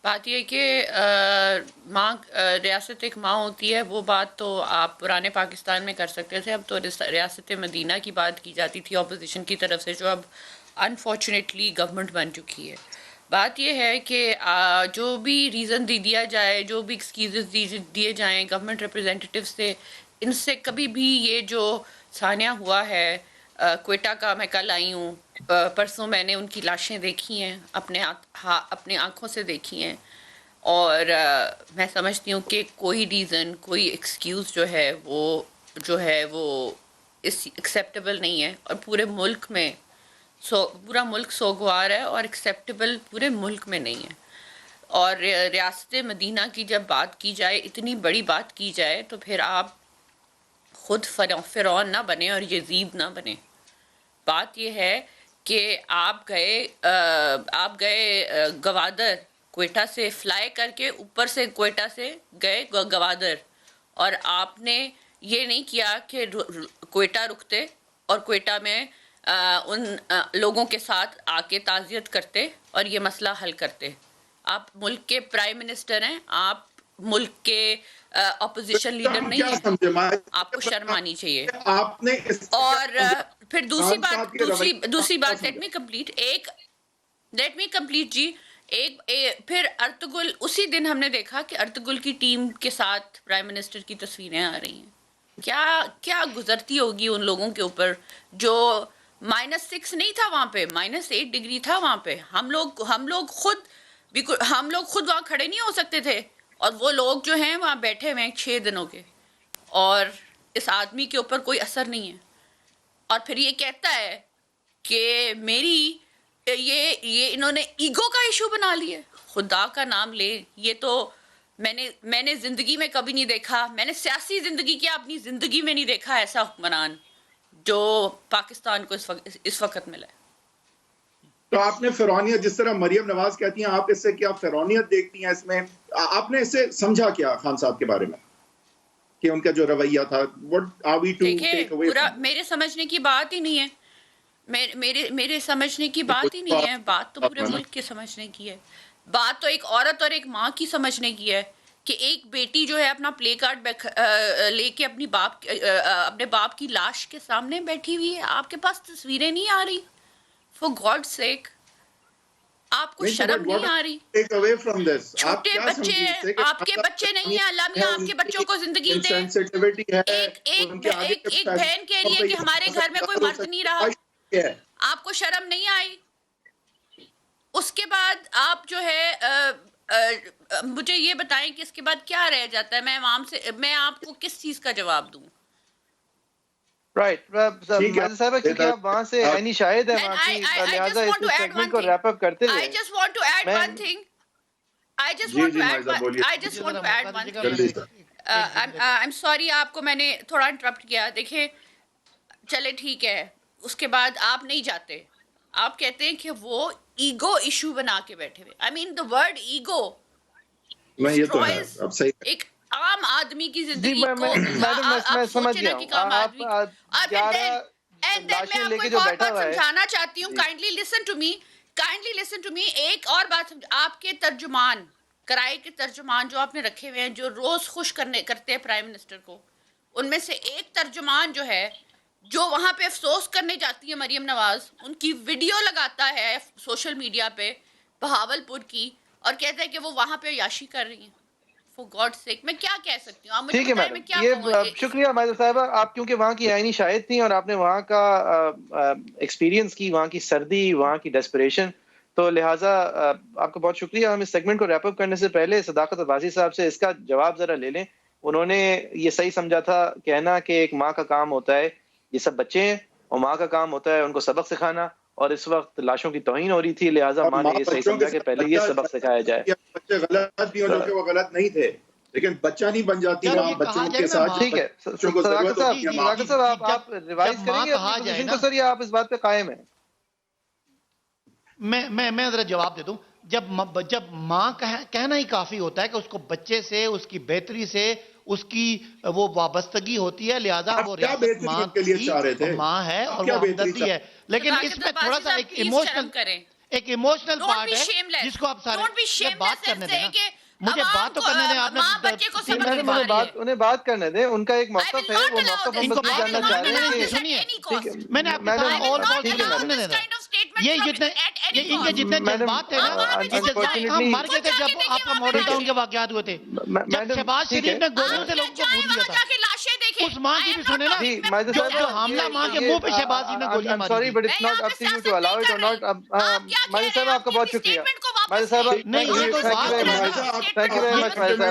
بات یہ کہ ماں ریاست ایک ماں ہوتی ہے، وہ بات تو آپ پرانے پاکستان میں کر سکتے تھے، اب تو ریاست مدینہ کی بات کی جاتی تھی اپوزیشن کی طرف سے، جو اب انفارچونیٹلی گورنمنٹ بن چکی ہے۔ بات یہ ہے کہ جو بھی ریزن دیا جائے، جو بھی ایکسکیوزز دیے جائیں گورنمنٹ ریپرزینٹیو سے، ان سے کبھی بھی یہ جو ثانیہ ہوا ہے کوئٹہ کا، میں کل آئی ہوں، پرسوں میں نے ان کی لاشیں دیکھی ہیں، اپنے آنکھوں سے دیکھی ہیں، اور میں سمجھتی ہوں کہ کوئی ریزن، کوئی ایکسکیوز جو ہے وہ ایکسیپٹیبل نہیں ہے، اور پورے ملک میں پورا ملک سوگوار ہے، اور ایکسیپٹیبل پورے ملک میں نہیں ہے۔ اور ریاست مدینہ کی جب بات کی جائے، اتنی بڑی بات کی جائے، تو پھر آپ خود فرعون نہ بنے اور یزید نہ بنے۔ بات یہ ہے کہ آپ گئے گوادر، کوئٹہ سے فلائی کر کے اوپر سے کوئٹہ سے گئے گوادر، اور آپ نے یہ نہیں کیا کہ کوئٹہ رکتے اور کوئٹہ میں ان لوگوں کے ساتھ آ کے تعزیت کرتے اور یہ مسئلہ حل کرتے۔ آپ ملک کے پرائم منسٹر ہیں، آپ ملک کے اپوزیشن لیڈر ہم کیا نہیں ہیں، سمجھے آپ کو شرم آنی چاہیے۔ آپ نے اس سے اور کیا سمجھا پھر خان صاحب کے رویے دوسری کیا بات، سمجھا؟ لیٹ می کمپلیٹ جی۔ پھر ارطغرل، اسی دن ہم نے دیکھا کہ ارطغرل کی ٹیم کے ساتھ پرائم منسٹر کی تصویریں آ رہی ہیں۔ کیا گزرتی ہوگی ان لوگوں کے اوپر، جو -6 نہیں تھا وہاں پہ، -8 ڈگری تھا وہاں پہ۔ ہم لوگ خود وہاں کھڑے نہیں ہو سکتے تھے، اور وہ لوگ جو ہیں وہاں بیٹھے ہوئے ہیں 6 دنوں کے، اور اس آدمی کے اوپر کوئی اثر نہیں ہے، اور پھر یہ کہتا ہے کہ یہ انہوں نے ایگو کا ایشو بنا لیا۔ خدا کا نام لے، یہ تو میں نے زندگی میں کبھی نہیں دیکھا، میں نے سیاسی زندگی کیا، اپنی زندگی میں نہیں دیکھا ایسا حکمران جو پاکستان کو اس وقت ملا ہے۔ تو آپ نے فرعونیت، جس طرح مریم نواز کہتی ہیں، آپ اس سے کیا فرعونیت دیکھتی ہیں؟ اس میں آپ نے اس سے سمجھا کیا خان صاحب کے بارے میں کہ ان کا جو رویہ تھا؟ what are we to دیکھیں، take away پورا from this؟ میرے سمجھنے کی بات ہی نہیں ہے، میرے سمجھنے کی بات ہی نہیں ہے، بات تو پورے ملک کے سمجھنے کی ہے۔ بات تو ایک عورت اور ایک ماں کی سمجھنے کی ہے، کہ ایک بیٹی جو ہے اپنا پلے کارڈ لے کے اپنے باپ کی لاش کے سامنے بیٹھی ہوئی ہے، آپ کے پاس تصویریں نہیں آ رہی؟ فور گاڈ سیک، آپ کو شرم نہیں آ رہی؟ ٹیک اوے فرام دس، آپ چھوٹے کیا بچے سمجھیں ہیں، اس سے کہ آپ کے بچے نہیں ہیں، اللہ میاں آپ کے بچوں کو زندگی دے۔ انسینسٹیوٹی ہے، ان کے آگے کے ایک بہن کہہ رہی ہے کہ ہمارے گھر میں کوئی مرد نہیں رہا، آپ کو شرم نہیں آئی؟ اس کے بعد آپ جو ہے مجھے یہ بتائیں کہ اس کے بعد کیا رہ جاتا ہے؟ میں آپ کو کس چیز کا جواب دوں؟ رائٹ ماجد صاحبہ، کیونکہ آپ وہاں سے عینی شاہد ہیں وہاں کی، لہٰذا اس سیگمنٹ کو ریپ اپ کرتے ہوئے I just want to add میں one thing. جی جی مائزہ بولیے، جلدی سے۔ I'm sorry، آپ کو میں نے تھوڑا انٹرپٹ کیا۔ دیکھیں، چلے ٹھیک ہے، اس کے بعد آپ نہیں جاتے، آپ کہتے ہیں کہ وہ ایگو ایشو بنا کے بیٹھے ہوئے۔ I mean the word ego میں یہ تو ہے، destroys اب صحیح ہے۔ ایک عام آدمی کی جی زندگی کو۔ میڈم میں آپ سمجھ سوچیں نا گیا کہ ہوں، عام آدمی، اور پھر 11 اینڈ دین میں لاشیں آپ لے کو کے ایک جو اور بیٹھا بات ہوا ہے۔ سمجھانا چاہتی ہوں، جی کائنڈلی لسن ٹو می، ایک اور بات آپ کے ترجمان، کرائے کے ترجمان جو آپ نے رکھے ہوئے ہیں، جو روز خوش کرتے ہیں پرائم منسٹر کو، ان میں سے ایک ترجمان جو ہے، جو وہاں پہ افسوس کرنے جاتی ہے مریم نواز، ان کی ویڈیو لگاتا ہے سوشل میڈیا پہ بہاول پور کی، اور کہتا ہے کہ وہ وہاں پہ عیاشی کر رہی ہیں۔ فور گاڈ سیک، میں کیا کہہ سکتی ہوں؟ آپ مجھے ٹھیک ہے بتائیں میڈم، میں کیا یہ کہوں شکریہ ماجد صاحبہ، آپ کیونکہ وہاں کی عینی شاہد تھیں اور آپ نے وہاں کا ایکسپیرینس کی، وہاں کی سردی، وہاں کی ڈیسپریشن، تو لہٰذا آپ کا بہت شکریہ۔ ہم اس سیگمنٹ کو ریپ اپ کرنے سے پہلے صداقت عباسی صاحب سے اس کا جواب ذرا لے لیں۔ انہوں نے یہ صحیح سمجھا تھا کہنا کہ ایک ماں کا کام ہوتا ہے، یہ سب بچے ہیں اور ماں کا کام ہوتا ہے ان کو سبق سکھانا، اور اس وقت لاشوں کی توہین ہو رہی تھی، لہٰذا اور ماں نے یہ صحیح بچوں کے سمجھا کہ ساتھ پہلے یہ سبق سکھایا جائے۔ بچے غلط بھی ہوں، جو کہ وہ غلط نہیں تھے، لیکن بچہ نہیں بن جاتی جب ماں یہ بچوں کہا جائے کے نا ساتھ، ٹھیک ہے بچوں کو ضرورت صداقت ہوتی ہے ماں کی۔ صاحب، آپ جب ریوائز کریں ماں گے اپنی کہا جائے پوزیشن نا، کو سر، یا آپ اس بات پہ قائم ہیں؟ میں ذرا جواب دے دوں۔ جب ماں کہنا ہی کافی ہوتا ہے کہ اس کو بچے سے، اس کی بہتری سے اس کی وہ وابستگی ہوتی ہے، لہذا آپ وہ کیا ریاست بہتری ماں ان کے لیے تھی چاہ رہے اور تھے؟ ماں ہے آپ اور کیا وہ بہتری ہمدردی ہے، لیکن اس صداقت میں تھوڑا عباسی سا صاحب ایک پلیز ایموشنل، شرم کریں۔ ایک ایموشنل Don't پارٹ be ہے shameless. جس کو آپ سارے Don't be میں shameless بات and کرنے say دیں کہ مجھے عوام بات تو کو- کرنے دیں آپ نے ماں بچے کو سمجھ میڈم نہیں پا رہی ہے. انہیں بات کرنے دیں, ان کا ایک I موقف will ہے, not وہ allow موقف this. ہم ان کو بس یہ I جاننا will چاہ not رہے allow ہیں this کہ at سنیے. any cost. میں نے آپ کے میڈم, سامنے I will اور not بہت allow سننے this دیں kind of statement یہ from جتنے at any یہ ان کے cost. جتنے میڈم, جذبات تھے نا وہاں پہ یہ جذبات unfortunately- ہم مر گئے تھے خود جا جب کے دیکھیے آپ کا وہاں پہ ماڈل ٹاؤن لاشیں. کے واقعات ہوئے تھے جب میڈم, شہباز ٹھیک شریف ہے. نے آپ گولیوں سے لوگوں کو جائیں بھون دیا وہاں تھا جا کے لاشیں دیکھیں. اس ماں کی I بھی am not سنیں نا جی, talking- میں ماجد جو صاحب, حاملہ ماں کے یہ منہ پہ شہباز جی نے گولیاں I'm ماری sorry, تھی but it's میں not یہاں up پہ to you سیاست to allow نہیں it کر or not. رہی. آپ کیا کہہ ماجد رہے صاحب, ہیں؟ آپ کا اپنی بہت شکریہ. statement کو واپس ماجد صاحب, لیں. نہیں، یہ تو thank you بات very ہے much. نا. Thank you very much, Majid صاحب.